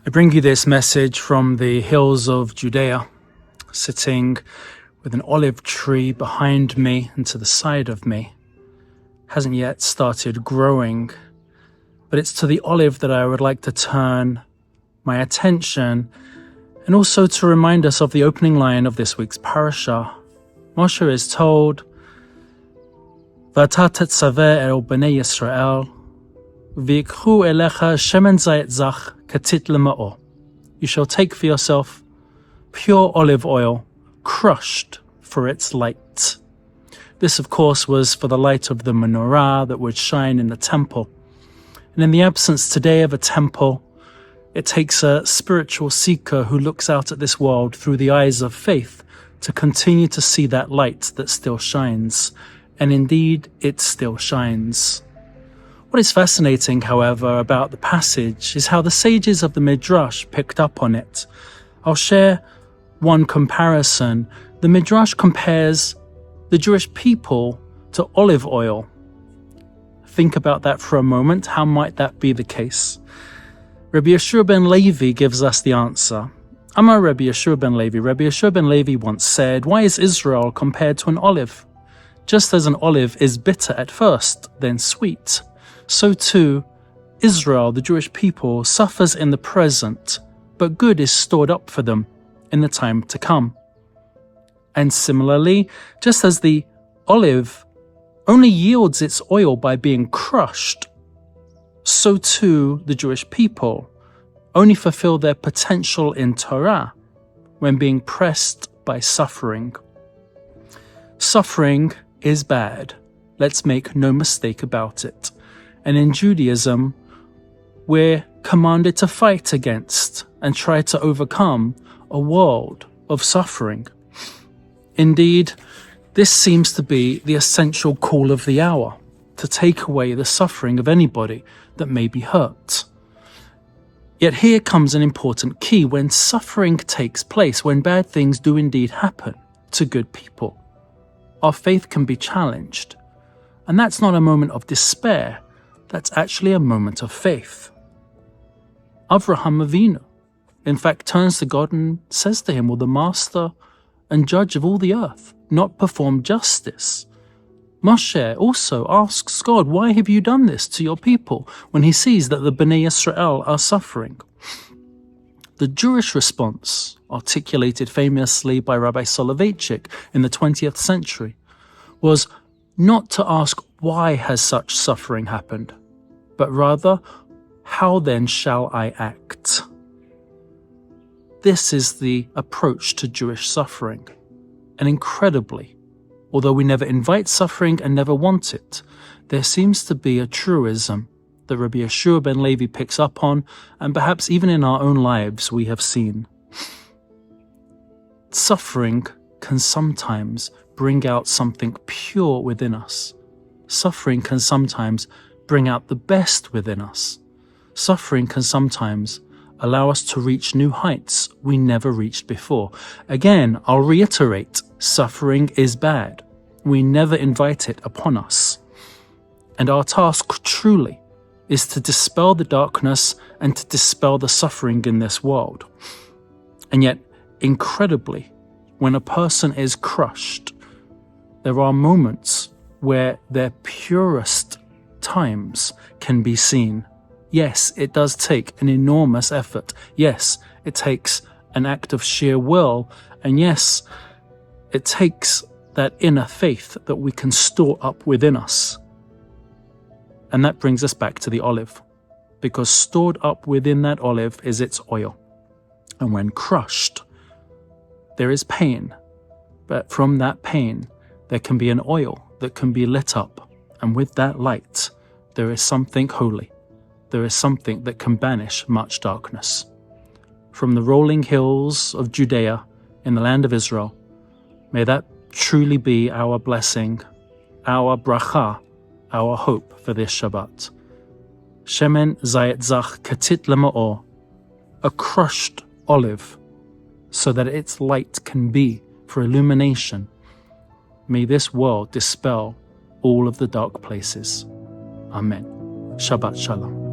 I bring you this message from the hills of Judea, sitting with an olive tree behind me and to the side of me. Hasn't yet started growing, but it's to the olive that I would like to turn my attention, and also to remind us of the opening line of this week's parasha. Moshe is told, "V'ata tetzaveh el bnei Yisrael, v'yikhu elecha shemen zayit zach katit lema'or." You shall take for yourself pure olive oil, crushed for its light. This, of course, was for the light of the menorah that would shine in the temple. And in the absence today of a temple, it takes a spiritual seeker who looks out at this world through the eyes of faith to continue to see that light that still shines. And indeed, it still shines. What is fascinating, however, about the passage is how the sages of the Midrash picked up on it. I'll share one comparison. The Midrash compares the Jewish people to olive oil. Think about that for a moment. How might that be the case? Rabbi Yeshua ben Levi gives us the answer. Amar Rabbi Yeshua ben Levi. Rabbi Yeshua ben Levi once said, "Why is Israel compared to an olive? Just as an olive is bitter at first, then sweet, so too Israel, the Jewish people, suffers in the present, but good is stored up for them in the time to come." And similarly, just as the olive only yields its oil by being crushed, so too the Jewish people only fulfill their potential in Torah when being pressed by suffering. Suffering is bad. Let's make no mistake about it. And in Judaism, we're commanded to fight against and try to overcome a world of suffering. Indeed, this seems to be the essential call of the hour, to take away the suffering of anybody that may be hurt. Yet here comes an important key. When suffering takes place, when bad things do indeed happen to good people, our faith can be challenged. And that's not a moment of despair. That's actually a moment of faith. Avraham Avinu, in fact, turns to God and says to him, "Will the master and judge of all the earth not perform justice?" Moshe also asks God, "Why have you done this to your people?" when he sees that the Bnei Yisrael are suffering. The Jewish response, articulated famously by Rabbi Soloveitchik in the 20th century, was not to ask why has such suffering happened, but rather, how then shall I act? This is the approach to Jewish suffering. And incredibly, although we never invite suffering and never want it, there seems to be a truism that Rabbi Yeshua ben Levi picks up on, and perhaps even in our own lives we have seen. Suffering can sometimes bring out something pure within us. Suffering can sometimes bring out the best within us. Suffering can sometimes allow us to reach new heights we never reached before. Again, I'll reiterate, suffering is bad. We never invite it upon us. And our task truly is to dispel the darkness and to dispel the suffering in this world. And yet, incredibly, when a person is crushed, there are moments where their purest times can be seen. Yes, it does take an enormous effort. Yes, it takes an act of sheer will. And yes, it takes that inner faith that we can store up within us. And that brings us back to the olive, because stored up within that olive is its oil. And when crushed, there is pain. But from that pain, there can be an oil that can be lit up. And with that light, there is something holy. There is something that can banish much darkness. From the rolling hills of Judea in the land of Israel, may that truly be our blessing, our bracha, our hope for this Shabbat. Shemen zayit zach katit lema'or, a crushed olive, so that its light can be for illumination. May this world dispel all of the dark places. Amen. Shabbat Shalom.